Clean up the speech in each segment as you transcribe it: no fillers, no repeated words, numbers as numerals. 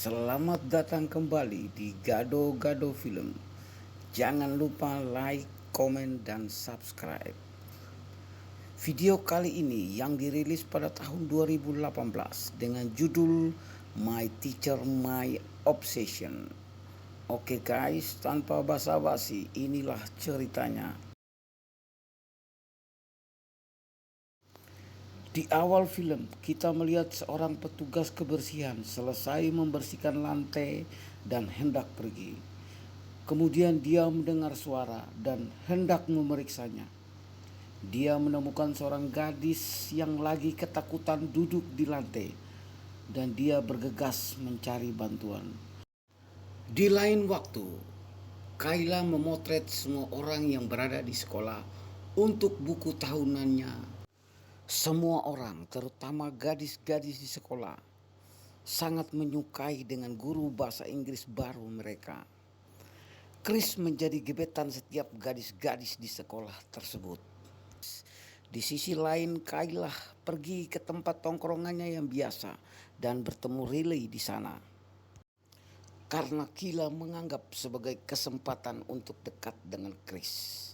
Selamat datang kembali di Gado-Gado Film. Jangan lupa like, komen, dan subscribe. Video kali ini yang dirilis pada tahun 2018 dengan judul My Teacher, My Obsession. Oke guys, tanpa basa-basi, inilah ceritanya. Di awal film, kita melihat seorang petugas kebersihan selesai membersihkan lantai dan hendak pergi. Kemudian dia mendengar suara dan hendak memeriksanya. Dia menemukan seorang gadis yang lagi ketakutan duduk di lantai dan dia bergegas mencari bantuan. Di lain waktu, Kayla memotret semua orang yang berada di sekolah untuk buku tahunannya. Semua orang, terutama gadis-gadis di sekolah, sangat menyukai dengan guru bahasa Inggris baru mereka. Chris menjadi gebetan setiap gadis-gadis di sekolah tersebut. Di sisi lain, Kayla pergi ke tempat tongkrongannya yang biasa dan bertemu Riley di sana. Karena Kayla menganggap sebagai kesempatan untuk dekat dengan Chris.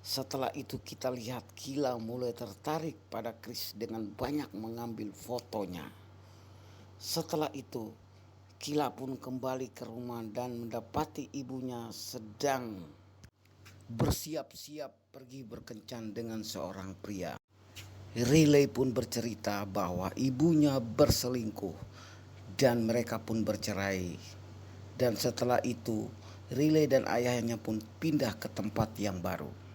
Setelah itu kita lihat Kayla mulai tertarik pada Chris dengan banyak mengambil fotonya. Setelah itu Kayla pun kembali ke rumah dan mendapati ibunya sedang bersiap-siap pergi berkencan dengan seorang pria. Riley pun bercerita bahwa ibunya berselingkuh dan mereka pun bercerai. Dan setelah itu Riley dan ayahnya pun pindah ke tempat yang baru.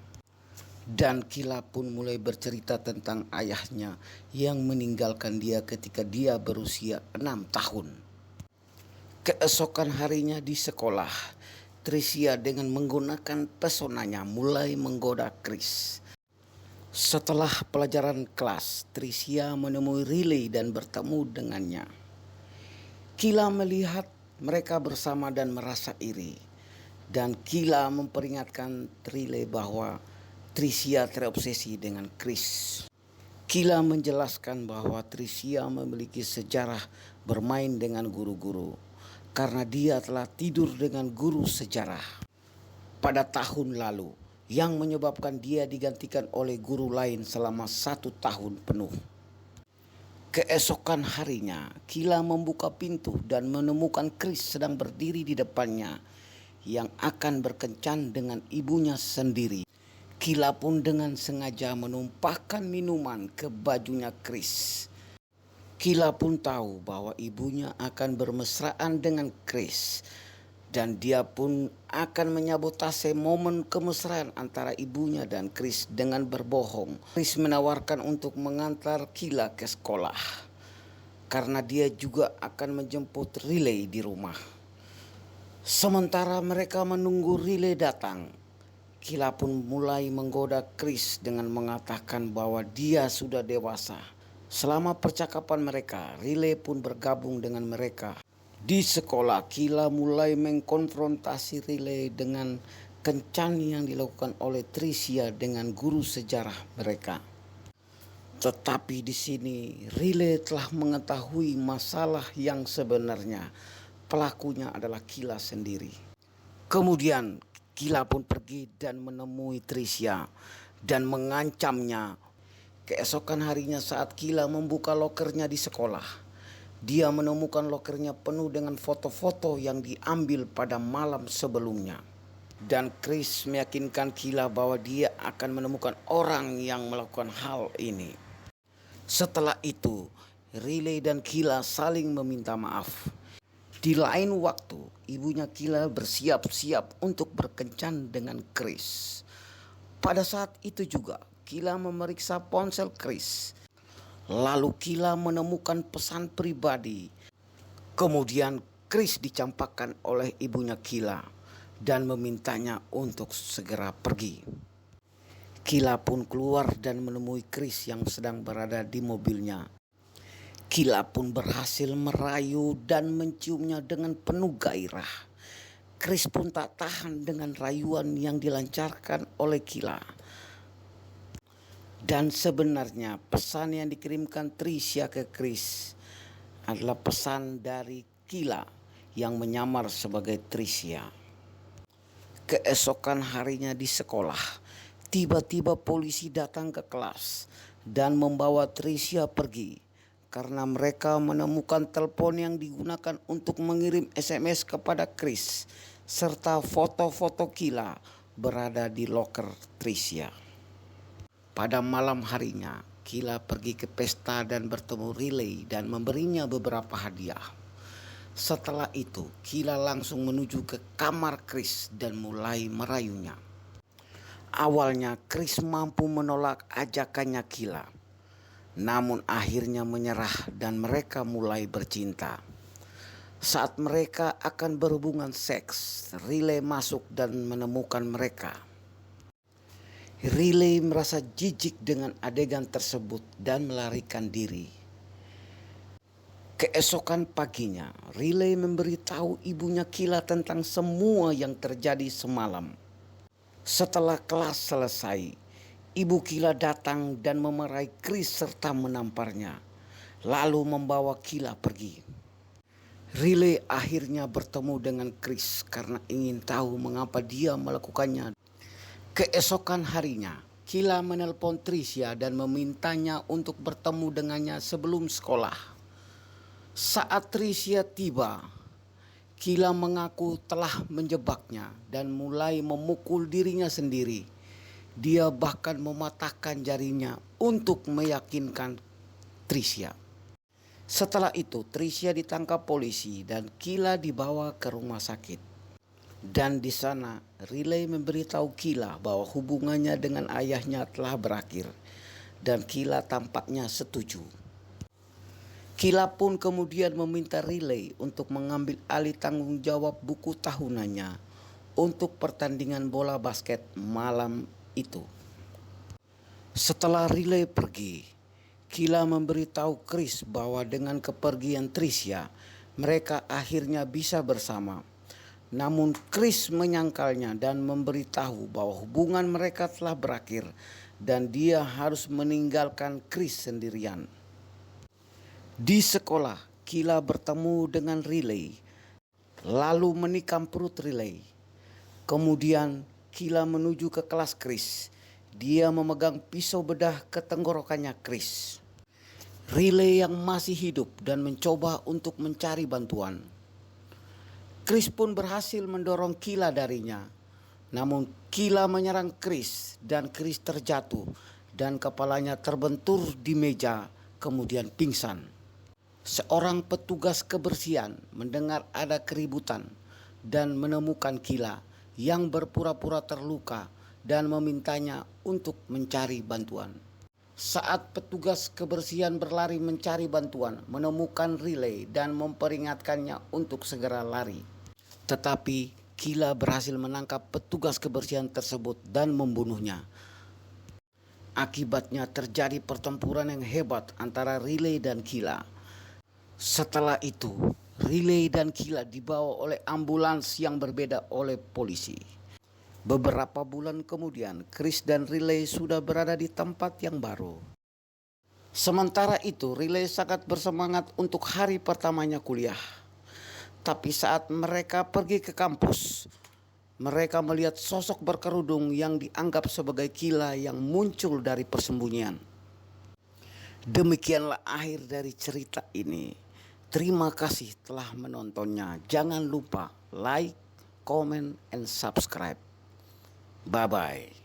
Dan Kayla pun mulai bercerita tentang ayahnya yang meninggalkan dia ketika dia berusia 6 tahun. Keesokan harinya di sekolah, Tricia dengan menggunakan pesonanya mulai menggoda Chris. Setelah pelajaran kelas, Tricia menemui Riley dan bertemu dengannya. Kayla melihat mereka bersama dan merasa iri. Dan Kayla memperingatkan Riley bahwa Tricia terobsesi dengan Chris. Kayla menjelaskan bahwa Tricia memiliki sejarah bermain dengan guru-guru karena dia telah tidur dengan guru sejarah pada tahun lalu yang menyebabkan dia digantikan oleh guru lain selama 1 tahun penuh. Keesokan harinya, Kayla membuka pintu dan menemukan Chris sedang berdiri di depannya yang akan berkencan dengan ibunya sendiri. Kayla pun dengan sengaja menumpahkan minuman ke bajunya Chris. Kayla pun tahu bahwa ibunya akan bermesraan dengan Chris dan dia pun akan menyabotase momen kemesraan antara ibunya dan Chris dengan berbohong. Chris menawarkan untuk mengantar Kayla ke sekolah karena dia juga akan menjemput Riley di rumah. Sementara mereka menunggu Riley datang, Kayla pun mulai menggoda Chris dengan mengatakan bahwa dia sudah dewasa. Selama percakapan mereka, Riley pun bergabung dengan mereka. Di sekolah, Kayla mulai mengkonfrontasi Riley dengan kencan yang dilakukan oleh Tricia dengan guru sejarah mereka. Tetapi di sini Riley telah mengetahui masalah yang sebenarnya. Pelakunya adalah Kayla sendiri. Kemudian Kayla pun pergi dan menemui Tricia dan mengancamnya. Keesokan harinya saat Kayla membuka lokernya di sekolah, dia menemukan lokernya penuh dengan foto-foto yang diambil pada malam sebelumnya. Dan Chris meyakinkan Kayla bahwa dia akan menemukan orang yang melakukan hal ini. Setelah itu, Riley dan Kayla saling meminta maaf. Di lain waktu, ibunya Kayla bersiap-siap untuk berkencan dengan Chris. Pada saat itu juga, Kayla memeriksa ponsel Chris. Lalu Kayla menemukan pesan pribadi. Kemudian Chris dicampakkan oleh ibunya Kayla dan memintanya untuk segera pergi. Kayla pun keluar dan menemui Chris yang sedang berada di mobilnya. Kayla pun berhasil merayu dan menciumnya dengan penuh gairah. Chris pun tak tahan dengan rayuan yang dilancarkan oleh Kayla. Dan sebenarnya pesan yang dikirimkan Tricia ke Chris adalah pesan dari Kayla yang menyamar sebagai Tricia. Keesokan harinya di sekolah, tiba-tiba polisi datang ke kelas dan membawa Tricia pergi karena mereka menemukan telepon yang digunakan untuk mengirim SMS kepada Chris serta foto-foto Kila berada di loker Tricia. Pada malam harinya, Kila pergi ke pesta dan bertemu Riley dan memberinya beberapa hadiah. Setelah itu, Kila langsung menuju ke kamar Chris dan mulai merayunya. Awalnya Chris mampu menolak ajakannya Kila, namun akhirnya menyerah dan mereka mulai bercinta. Saat mereka akan berhubungan seks, Riley masuk dan menemukan mereka. Riley merasa jijik dengan adegan tersebut dan melarikan diri. Keesokan paginya, Riley memberitahu ibunya Kila tentang semua yang terjadi semalam. Setelah kelas selesai, ibu Kila datang dan memarahi Chris serta menamparnya, lalu membawa Kila pergi. Riley akhirnya bertemu dengan Chris karena ingin tahu mengapa dia melakukannya. Keesokan harinya, Kila menelpon Tricia dan memintanya untuk bertemu dengannya sebelum sekolah. Saat Tricia tiba, Kila mengaku telah menjebaknya dan mulai memukul dirinya sendiri. Dia bahkan mematahkan jarinya untuk meyakinkan Tricia. Setelah itu, Tricia ditangkap polisi dan Kila dibawa ke rumah sakit. Dan di sana, Riley memberitahu Kila bahwa hubungannya dengan ayahnya telah berakhir dan Kila tampaknya setuju. Kila pun kemudian meminta Riley untuk mengambil alih tanggung jawab buku tahunannya untuk pertandingan bola basket malam itu. Setelah Riley pergi, Kila memberitahu Chris bahwa dengan kepergian Tricia, mereka akhirnya bisa bersama. Namun Chris menyangkalnya dan memberitahu bahwa hubungan mereka telah berakhir dan dia harus meninggalkan Chris sendirian. Di sekolah, Kila bertemu dengan Riley, lalu menikam perut Riley. Kemudian Kila menuju ke kelas Chris. Dia memegang pisau bedah ke tenggorokannya Chris. Riley yang masih hidup dan mencoba untuk mencari bantuan. Chris pun berhasil mendorong Kila darinya. Namun Kila menyerang Chris dan Chris terjatuh dan kepalanya terbentur di meja kemudian pingsan. Seorang petugas kebersihan mendengar ada keributan dan menemukan Kila yang berpura-pura terluka dan memintanya untuk mencari bantuan. Saat petugas kebersihan berlari mencari bantuan, menemukan Riley dan memperingatkannya untuk segera lari. Tetapi Kila berhasil menangkap petugas kebersihan tersebut dan membunuhnya. Akibatnya terjadi pertempuran yang hebat antara Riley dan Kila. Setelah itu, Riley dan Kila dibawa oleh ambulans yang berbeda oleh polisi. Beberapa bulan kemudian, Chris dan Riley sudah berada di tempat yang baru. Sementara itu, Riley sangat bersemangat untuk hari pertamanya kuliah. Tapi saat mereka pergi ke kampus, mereka melihat sosok berkerudung yang dianggap sebagai Kila yang muncul dari persembunyian. Demikianlah akhir dari cerita ini. Terima kasih telah menontonnya. Jangan lupa like, comment, and subscribe. Bye-bye.